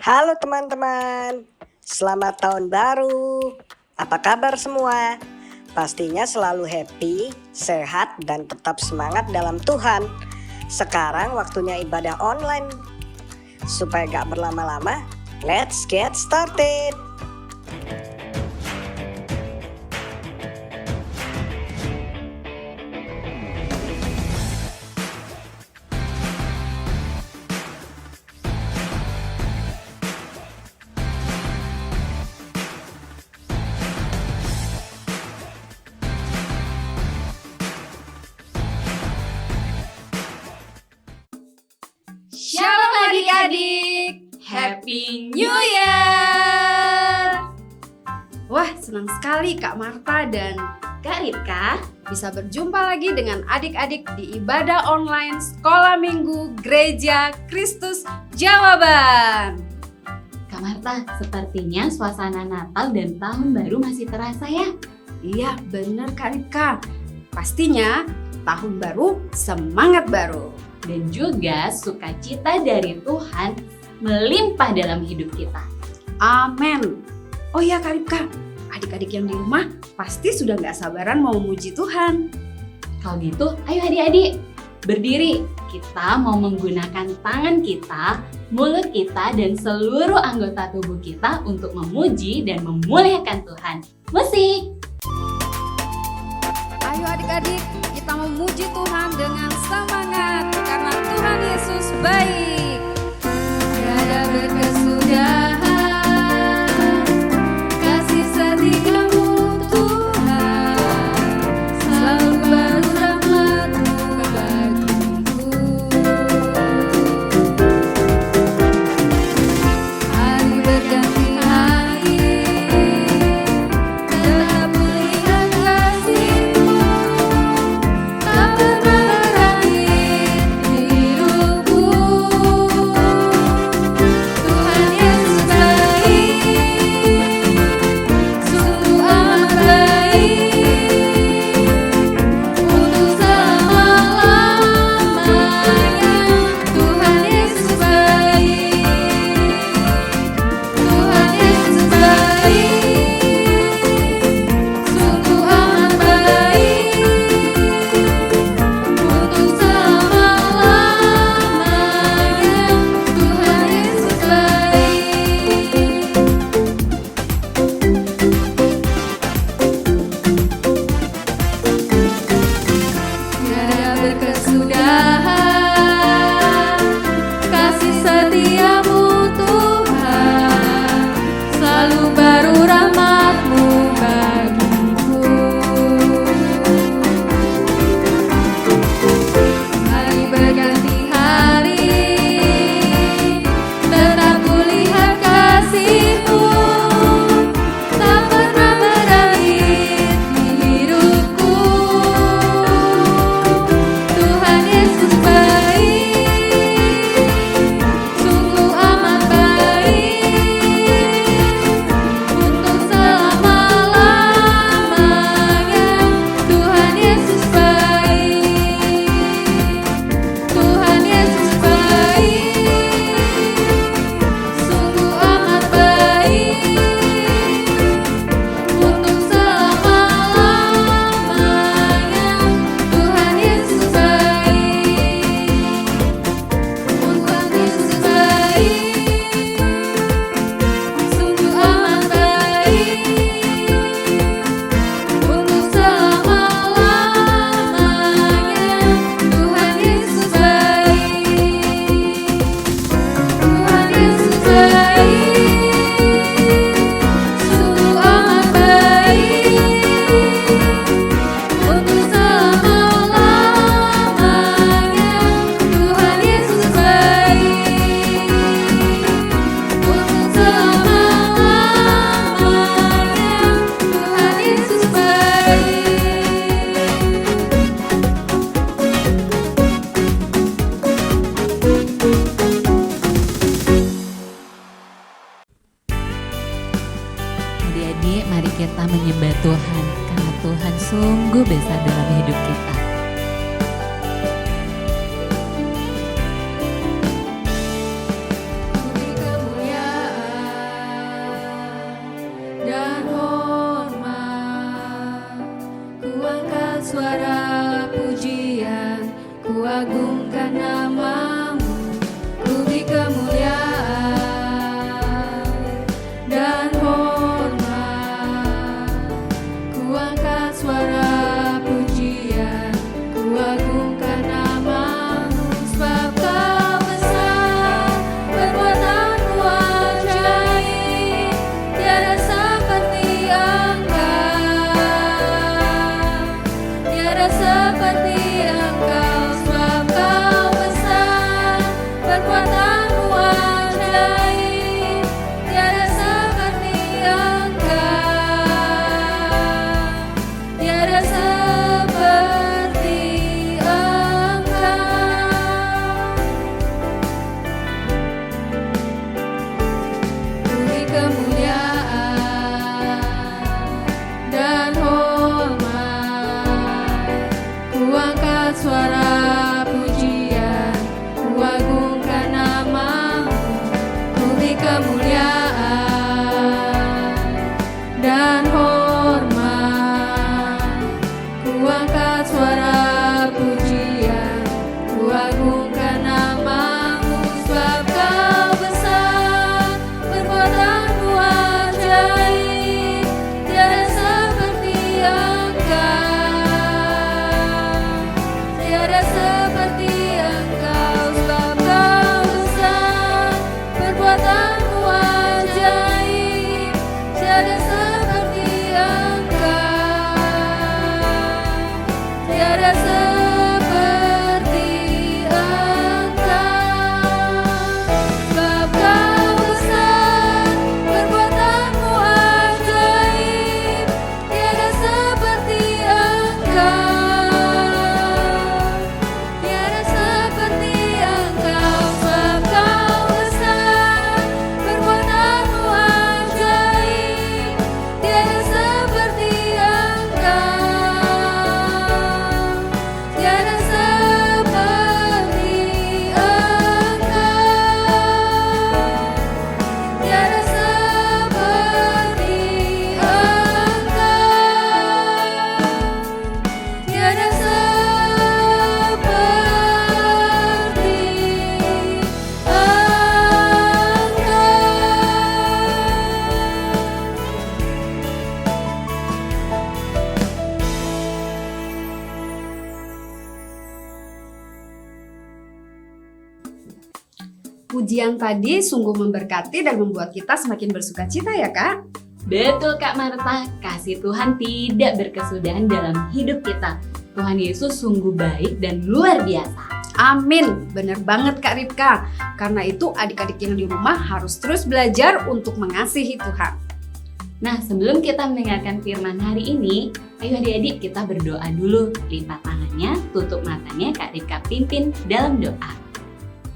Halo teman-teman, selamat tahun baru. Apa kabar semua? Pastinya selalu happy, sehat, dan tetap semangat dalam Tuhan. Sekarang waktunya ibadah online. Supaya gak berlama-lama, let's get started. Shalom adik-adik, Happy New Year! Wah, senang sekali Kak Marta dan Kak Rika bisa berjumpa lagi dengan adik-adik di ibadah online Sekolah Minggu Gereja Kristus Jawaban. Kak Marta, sepertinya suasana Natal dan Tahun Baru masih terasa ya? Iya, benar Kak Rika. Pastinya Tahun Baru, semangat baru. Dan juga sukacita dari Tuhan melimpah dalam hidup kita. Amin. Oh iya Kak Rika, adik-adik yang di rumah pasti sudah gak sabaran mau memuji Tuhan. Kalau gitu, ayo adik-adik, berdiri. Kita mau menggunakan tangan kita, mulut kita, dan seluruh anggota tubuh kita untuk memuji dan memuliakan Tuhan. Musik! Ayo adik-adik, kita memuji Tuhan dengan semangat karena Tuhan Yesus baik. Tiada berkesudahan kasih setiamu Tuhan, selalu baru rahmat-Mu bagiku. Hari berganti hari, tetap melihat kasih-Mu, tak pernah berakhir di hidupku. Tuhan Yesus baik, sungguh amat baik, untuk selama-lamanya. Tuhan Yesus baik, Tuhan Yesus baik, sungguh amat baik, untuk selama-lamanya. Tuhan Yesus baik. Tiada berkesudahan kasih setiamu Tuhan, selalu baru rahmat-Mu bagiku. Hari berganti hari, tetap kulihat kasih-Mu, tak pernah berakhir di hidupku. Tuhan Yesus baik, sungguh amat baik, untuk selama-lamanya. Tuhan Yesus baik, Tuhan Yesus baik, sungguh amat baik, untuk selama-lamanya. Tuhan Yesus baik, Tuhan Yesus baik, sungguh amat baik, untuk selama-lamanya. Tuhan Yesus baik, Tuhan Yesus baik, sungguh amat baik, untuk selama-lamanya. Tuhan Yesus baik, untuk selama-lamanya. Tuhan Yesus Adik-adik, mari kita menyembah Tuhan, karena Tuhan sungguh besar dalam hidup kita. Puji kemuliaan pujian tadi sungguh memberkati dan membuat kita semakin bersuka cita ya Kak. Betul Kak Marta, kasih Tuhan tidak berkesudahan dalam hidup kita. Tuhan Yesus sungguh baik dan luar biasa. Amin, benar banget Kak Ripka. Karena itu adik-adik yang di rumah harus terus belajar untuk mengasihi Tuhan. Nah, sebelum kita mendengarkan firman hari ini, ayo adik-adik kita berdoa dulu. Lipat tangannya, tutup matanya, Kak Ripka pimpin dalam doa.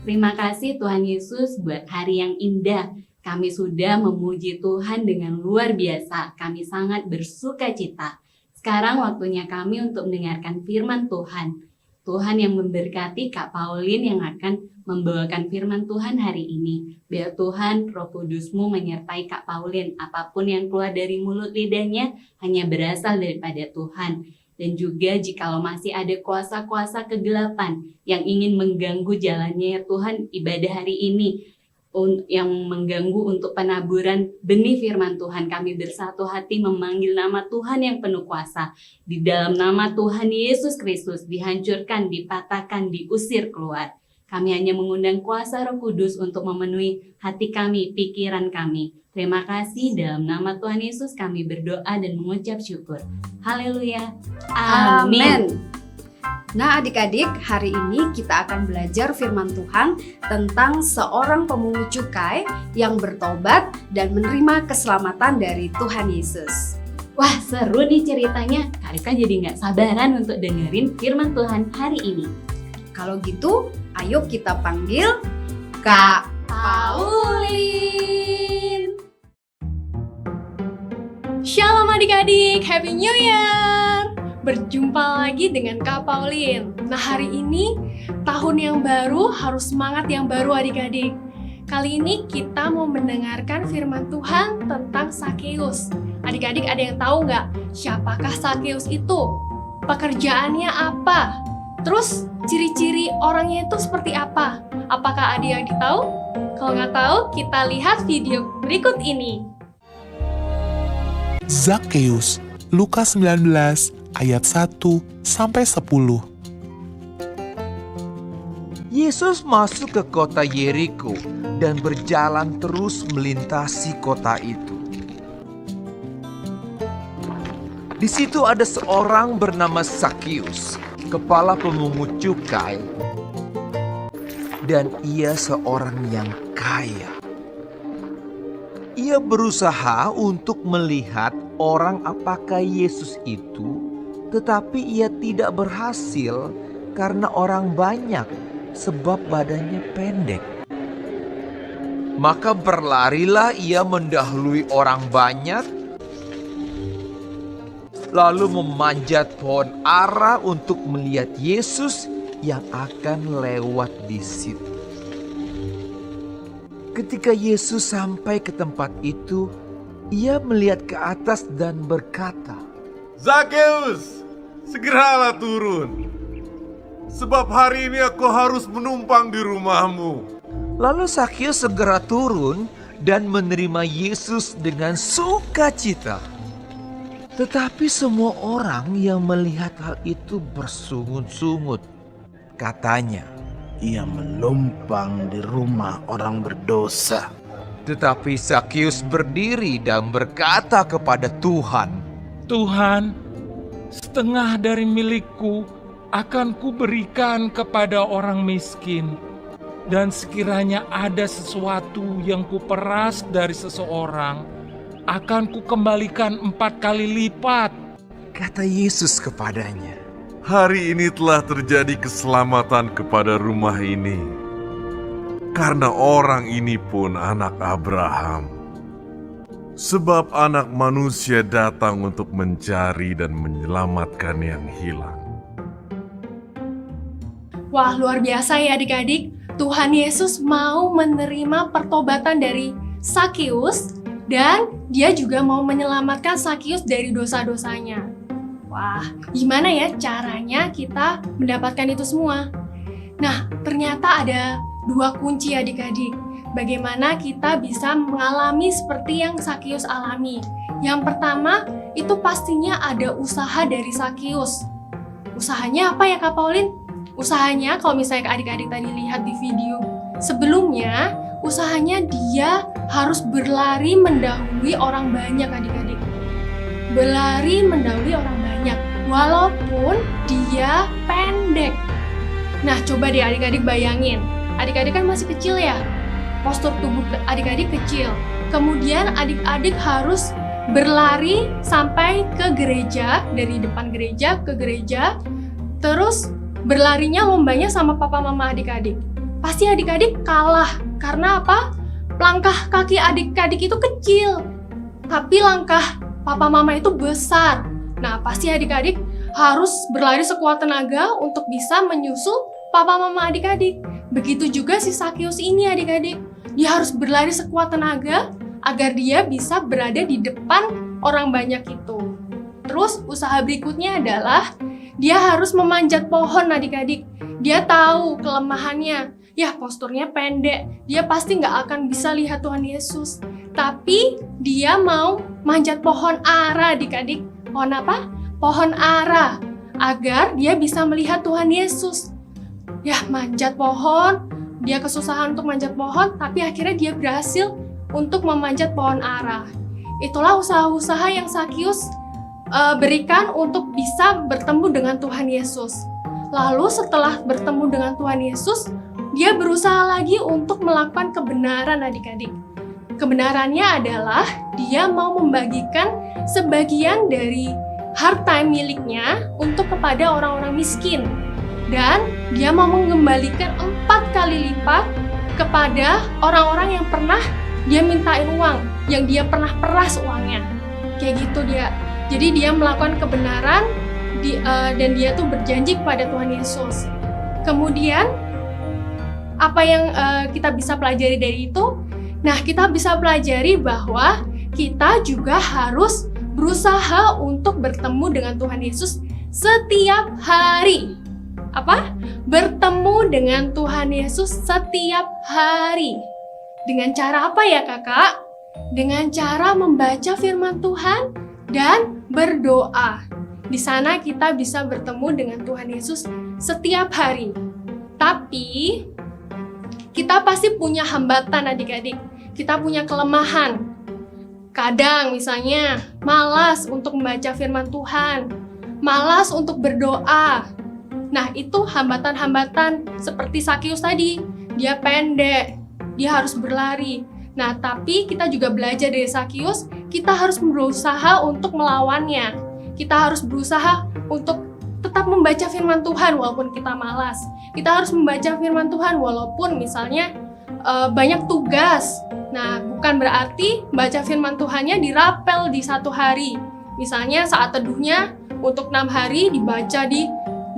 Terima kasih Tuhan Yesus buat hari yang indah. Kami sudah memuji Tuhan dengan luar biasa. Kami sangat bersuka cita. Sekarang waktunya kami untuk mendengarkan firman Tuhan. Tuhan yang memberkati Kak Pauline yang akan membawakan firman Tuhan hari ini. Biar Tuhan Roh Kudus-Mu menyertai Kak Pauline. Apapun yang keluar dari mulut lidahnya hanya berasal daripada Tuhan. Dan juga jikalau masih ada kuasa-kuasa kegelapan yang ingin mengganggu jalannya ya Tuhan ibadah hari ini, yang mengganggu untuk penaburan benih firman Tuhan, kami bersatu hati memanggil nama Tuhan yang penuh kuasa. Di dalam nama Tuhan Yesus Kristus dihancurkan, dipatahkan, diusir keluar. Kami hanya mengundang kuasa Roh Kudus untuk memenuhi hati kami, pikiran kami. Terima kasih, dalam nama Tuhan Yesus kami berdoa dan mengucap syukur. Haleluya. Amin. Nah adik-adik, hari ini kita akan belajar firman Tuhan tentang seorang pemungut cukai yang bertobat dan menerima keselamatan dari Tuhan Yesus. Wah, seru nih ceritanya. Kak Ripka jadi nggak sabaran untuk dengerin firman Tuhan hari ini. Kalau gitu, ayo kita panggil Kak Pauline. Shalom adik-adik, Happy New Year! Berjumpa lagi dengan Kak Pauline. Nah hari ini, tahun yang baru harus semangat yang baru adik-adik. Kali ini kita mau mendengarkan firman Tuhan tentang Sakeus. Adik-adik ada yang tahu nggak siapakah Sakeus itu? Pekerjaannya apa? Terus ciri-ciri orangnya itu seperti apa? Apakah adik-adik tahu? Kalau nggak tahu, kita lihat video berikut ini. Zakeus, Lukas 19 ayat 1-10. Yesus masuk ke kota Yeriko dan berjalan terus melintasi kota itu. Di situ ada seorang bernama Sakeus, kepala pemungut cukai, dan ia seorang yang kaya. Ia berusaha untuk melihat orang apakah Yesus itu, tetapi ia tidak berhasil karena orang banyak sebab badannya pendek. Maka berlarilah ia mendahului orang banyak, lalu memanjat pohon ara untuk melihat Yesus yang akan lewat di situ. Ketika Yesus sampai ke tempat itu, ia melihat ke atas dan berkata, Zakeus, segeralah turun, sebab hari ini aku harus menumpang di rumahmu. Lalu Sakeus segera turun dan menerima Yesus dengan sukacita. Tetapi semua orang yang melihat hal itu bersungut-sungut. Katanya, ia menumpang di rumah orang berdosa. tetapi Sakeus berdiri dan berkata kepada Tuhan, Tuhan, setengah dari milikku akan kuberikan kepada orang miskin. Dan sekiranya ada sesuatu yang kuperas dari seseorang, akan kukembalikan 4 kali lipat. Kata Yesus kepadanya, Hari ini telah terjadi keselamatan kepada rumah ini, karena orang ini pun anak Abraham. Sebab anak manusia datang untuk mencari dan menyelamatkan yang hilang. Wah, luar biasa ya adik-adik. Tuhan Yesus mau menerima pertobatan dari Sakeus dan dia juga mau menyelamatkan Sakeus dari dosa-dosanya. Wah, gimana ya caranya kita mendapatkan itu semua? Nah, ternyata ada 2 kunci adik-adik. Bagaimana kita bisa mengalami seperti yang Sakeus alami. Yang pertama, itu pastinya ada usaha dari Sakeus. Usahanya apa ya Kak Pauline? Usahanya kalau misalnya adik-adik tadi lihat di video, Sebelumnya, usahanya dia harus berlari mendahului orang banyak adik-adik. Berlari mendahului orang banyak, walaupun dia pendek. Nah, coba deh adik-adik bayangin. Adik-adik kan masih kecil ya, postur tubuh adik-adik kecil. Kemudian adik-adik harus berlari sampai ke gereja, dari depan gereja ke gereja, terus berlarinya lombanya sama papa mama adik-adik. Pasti adik-adik kalah, karena apa? Langkah kaki adik-adik itu kecil, tapi langkah papa mama itu besar. Nah, pasti adik-adik harus berlari sekuat tenaga untuk bisa menyusul papa mama adik-adik. Begitu juga si Sakius ini adik-adik. Dia harus berlari sekuat tenaga agar dia bisa berada di depan orang banyak itu. Terus usaha berikutnya adalah dia harus memanjat pohon adik-adik. Dia tahu kelemahannya. Ya, posturnya pendek. Dia pasti nggak akan bisa lihat Tuhan Yesus. Tapi dia mau manjat pohon ara adik-adik. Pohon apa? Pohon ara. Agar dia bisa melihat Tuhan Yesus. Ya, manjat pohon. Dia kesusahan untuk manjat pohon, tapi akhirnya dia berhasil untuk memanjat pohon ara. Itulah usaha-usaha yang Sakius berikan untuk bisa bertemu dengan Tuhan Yesus. Lalu setelah bertemu dengan Tuhan Yesus, dia berusaha lagi untuk melakukan kebenaran adik-adik. Kebenarannya adalah dia mau membagikan sebagian dari harta miliknya untuk kepada orang-orang miskin. Dan dia mau mengembalikan 4 kali lipat kepada orang-orang yang pernah dia mintain uang, yang dia pernah peras uangnya. Kayak gitu dia. Jadi dia melakukan kebenaran dan dia tuh berjanji kepada Tuhan Yesus. Kemudian apa yang kita bisa pelajari dari itu? Nah, kita bisa pelajari bahwa kita juga harus berusaha untuk bertemu dengan Tuhan Yesus setiap hari. Apa? Bertemu dengan Tuhan Yesus setiap hari. Dengan cara apa ya, Kakak? Dengan cara membaca firman Tuhan dan berdoa. Di sana kita bisa bertemu dengan Tuhan Yesus setiap hari. Tapi kita pasti punya hambatan adik-adik. Kita punya kelemahan. Kadang misalnya malas untuk membaca firman Tuhan. Malas untuk berdoa. Nah, itu hambatan-hambatan seperti Sakius tadi. Dia pendek, dia harus berlari. Nah, tapi kita juga belajar dari Sakius, kita harus berusaha untuk melawannya. Kita harus berusaha untuk tetap membaca firman Tuhan walaupun kita malas. Kita harus membaca firman Tuhan walaupun misalnya banyak tugas. Nah, bukan berarti baca firman Tuhannya dirapel di 1 hari. Misalnya saat teduhnya untuk 6 hari dibaca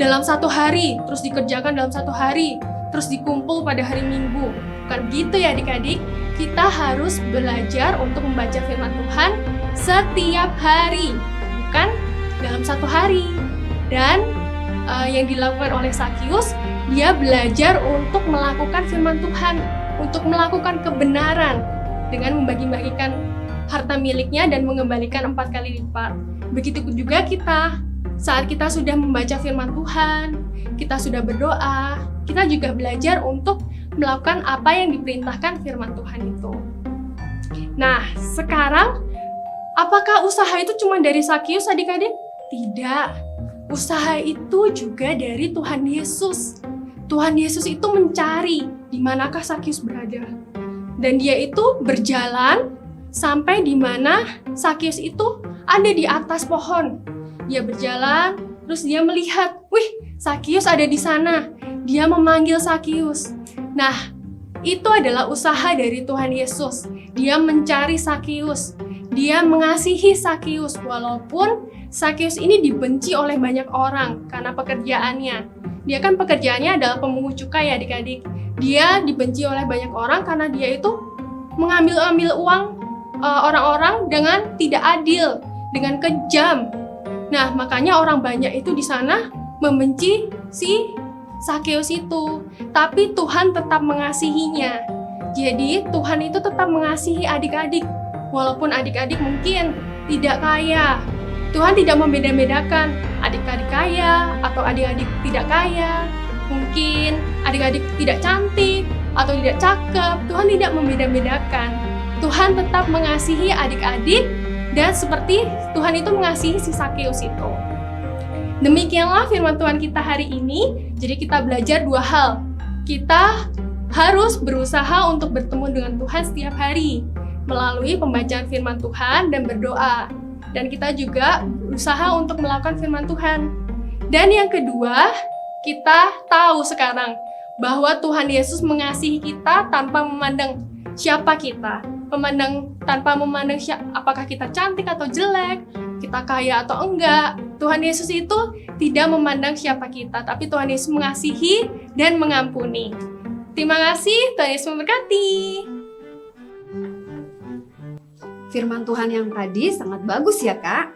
dalam 1 hari, terus dikerjakan dalam 1 hari, terus dikumpul pada hari Minggu. Bukan begitu ya adik-adik. Kita harus belajar untuk membaca firman Tuhan setiap hari, bukan dalam 1 hari. Dan yang dilakukan oleh Sakius, dia belajar untuk melakukan firman Tuhan, untuk melakukan kebenaran dengan membagi-bagikan harta miliknya dan mengembalikan 4 kali lipat. Begitu juga kita. Saat kita sudah membaca firman Tuhan, kita sudah berdoa, kita juga belajar untuk melakukan apa yang diperintahkan firman Tuhan itu. Nah, sekarang apakah usaha itu cuma dari Sakius adik-adik? Tidak. Usaha itu juga dari Tuhan Yesus. Tuhan Yesus itu mencari di manakah Sakius berada. Dan dia itu berjalan sampai di mana Sakius itu ada di atas pohon. Dia berjalan, terus dia melihat, wih, Sakius ada di sana. Dia memanggil Sakius. Nah, itu adalah usaha dari Tuhan Yesus. Dia mencari Sakius. Dia mengasihi Sakius, walaupun Sakius ini dibenci oleh banyak orang karena pekerjaannya. Dia kan pekerjaannya adalah pemungut cukai ya adik-adik. Dia dibenci oleh banyak orang karena dia itu mengambil uang orang-orang dengan tidak adil, dengan kejam. Nah, makanya orang banyak itu di sana membenci si Sakius itu. Tapi Tuhan tetap mengasihinya. Jadi, Tuhan itu tetap mengasihi adik-adik. Walaupun adik-adik mungkin tidak kaya. Tuhan tidak membeda-bedakan adik-adik kaya atau adik-adik tidak kaya. Mungkin adik-adik tidak cantik atau tidak cakep, Tuhan tidak membeda-bedakan. Tuhan tetap mengasihi adik-adik dan seperti Tuhan itu mengasihi si Sakeus itu. Demikianlah firman Tuhan kita hari ini. Jadi kita belajar dua hal. Kita harus berusaha untuk bertemu dengan Tuhan setiap hari melalui pembacaan firman Tuhan dan berdoa. Dan kita juga berusaha untuk melakukan firman Tuhan. Dan yang kedua, kita tahu sekarang bahwa Tuhan Yesus mengasihi kita tanpa memandang siapa kita. Tanpa memandang apakah kita cantik atau jelek, kita kaya atau enggak. Tuhan Yesus itu tidak memandang siapa kita, tapi Tuhan Yesus mengasihi dan mengampuni. Terima kasih, Tuhan Yesus memberkati. Firman Tuhan yang tadi sangat bagus ya Kak.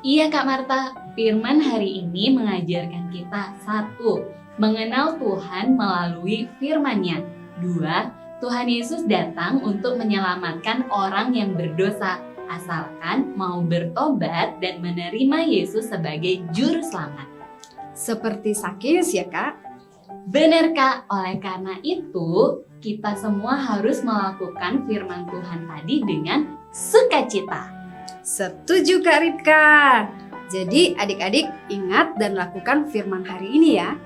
Iya Kak Marta, firman hari ini mengajarkan kita 1. Mengenal Tuhan melalui firman-Nya. 2. Tuhan Yesus datang untuk menyelamatkan orang yang berdosa, asalkan mau bertobat dan menerima Yesus sebagai juru selamat. Seperti Sakeus ya Kak. Benar Kak, oleh karena itu kita semua harus melakukan firman Tuhan tadi dengan sukacita. Setuju Kak Ripka. Jadi adik-adik ingat dan lakukan firman hari ini ya.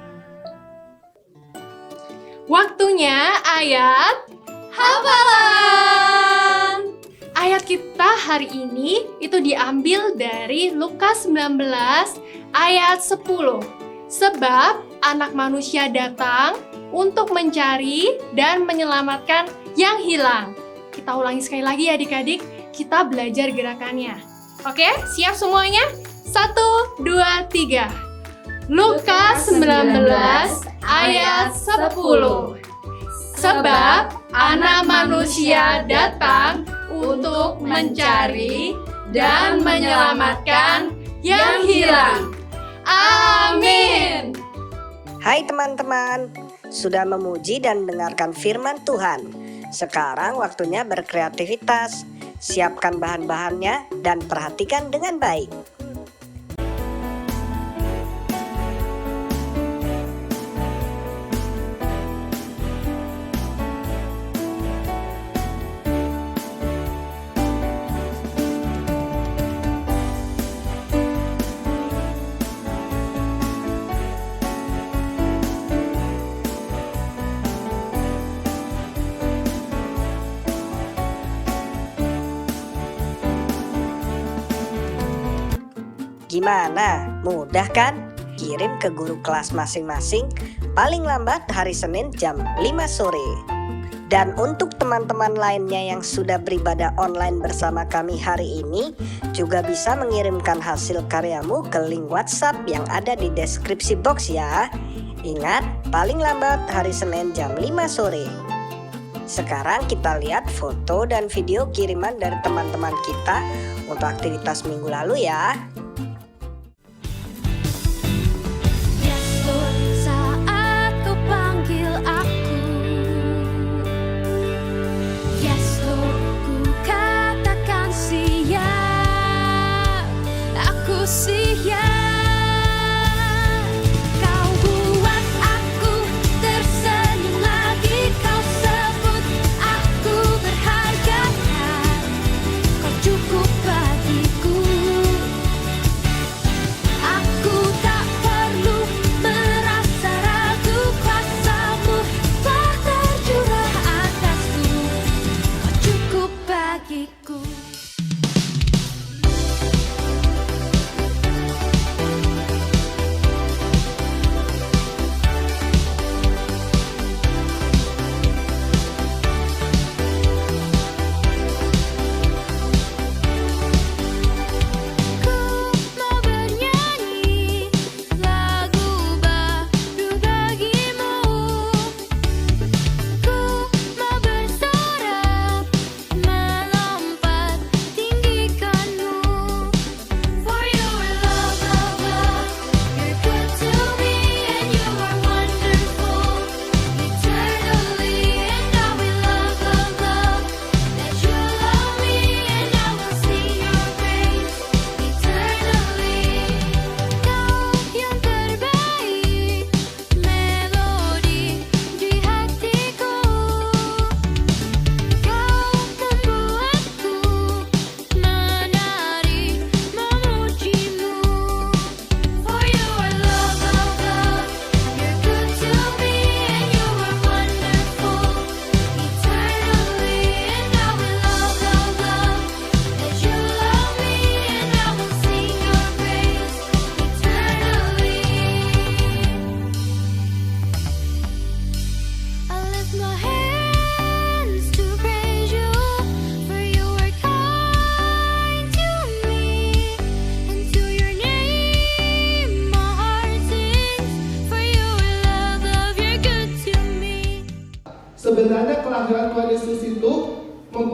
Waktunya ayat hafalan. Ayat kita hari ini itu diambil dari Lukas 19 ayat 10. Sebab anak manusia datang untuk mencari dan menyelamatkan yang hilang. Kita ulangi sekali lagi ya adik-adik, kita belajar gerakannya. Oke, siap semuanya? 1, 2, 3. Lukas 19 ayat 10. Sebab anak manusia datang untuk mencari dan menyelamatkan yang hilang. Amin. Hai teman-teman, sudah memuji dan mendengarkan firman Tuhan. Sekarang waktunya berkreativitas. Siapkan bahan-bahannya dan perhatikan dengan baik. Gimana? Mudah kan? Kirim ke guru kelas masing-masing paling lambat hari Senin jam 5 sore. Dan untuk teman-teman lainnya yang sudah beribadah online bersama kami hari ini, juga bisa mengirimkan hasil karyamu ke link WhatsApp yang ada di deskripsi box ya. Ingat, paling lambat hari Senin jam 5 sore. Sekarang kita lihat foto dan video kiriman dari teman-teman kita untuk aktivitas minggu lalu ya. Saat kau panggil aku, yes Lord, ku katakan siap, aku siap. Kau buat aku tersenyum lagi, kau sebut aku berharga, kau cukup bagiku,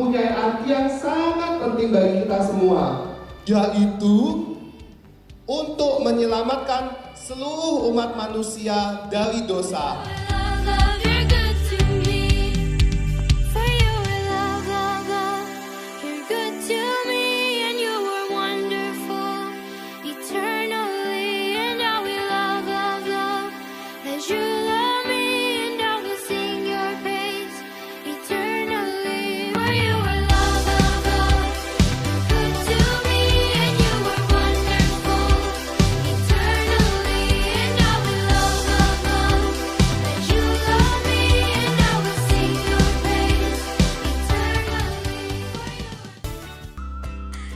mempunyai arti yang sangat penting bagi kita semua, yaitu untuk menyelamatkan seluruh umat manusia dari dosa. Love, you're good to me. For you, love, love, love. You're good to me, and you were wonderful eternally. And I will love, love, love as you love me, and I will sing your praise eternally. For you, love, love, love. Good to me, and you were wonderful eternally. And I will love, love, love as you love me, and I will sing your praise eternally.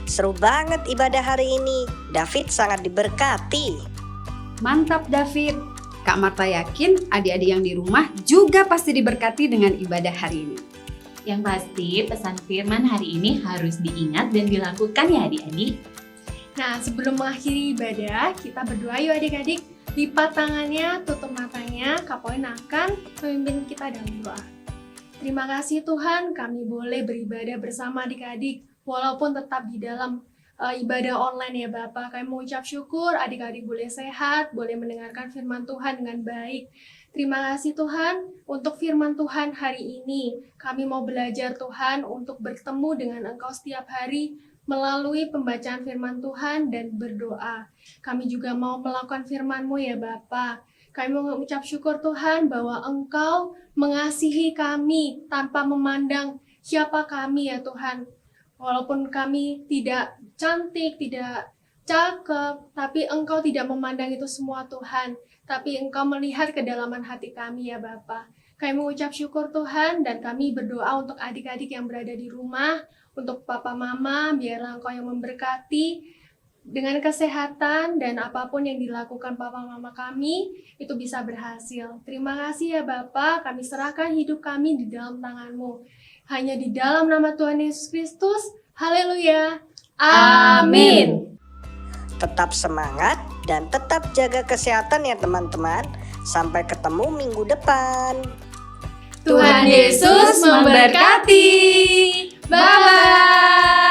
Seru banget ibadah hari ini. David sangat diberkati. Mantap David. Kak Marta yakin adik-adik yang di rumah juga pasti diberkati dengan ibadah hari ini. Yang pasti pesan firman hari ini harus diingat dan dilakukan ya adik-adik. Nah, sebelum mengakhiri ibadah, kita berdoa yuk adik-adik. Lipat tangannya, tutup matanya, Kak Pauline akan memimpin kita dalam doa. Terima kasih Tuhan, kami boleh beribadah bersama adik-adik, walaupun tetap di dalam ibadah online ya Bapak. Kami mengucap syukur adik-adik boleh sehat, boleh mendengarkan firman Tuhan dengan baik. Terima kasih Tuhan untuk firman Tuhan hari ini. Kami mau belajar Tuhan untuk bertemu dengan Engkau setiap hari melalui pembacaan firman Tuhan dan berdoa. Kami juga mau melakukan firman-Mu ya Bapa. Kami mengucap syukur Tuhan bahwa Engkau mengasihi kami tanpa memandang siapa kami ya Tuhan. Walaupun kami tidak cantik, tidak cakep, tapi Engkau tidak memandang itu semua Tuhan. Tapi Engkau melihat kedalaman hati kami ya Bapa. Kami mengucap syukur Tuhan dan kami berdoa untuk adik-adik yang berada di rumah, untuk Papa Mama, biarlah Engkau yang memberkati dengan kesehatan dan apapun yang dilakukan Papa Mama kami, itu bisa berhasil. Terima kasih ya Bapa, kami serahkan hidup kami di dalam tangan-Mu. Hanya di dalam nama Tuhan Yesus Kristus, haleluya, amin. Tetap semangat dan tetap jaga kesehatan ya teman-teman. Sampai ketemu minggu depan. Tuhan Yesus memberkati. Bye-bye.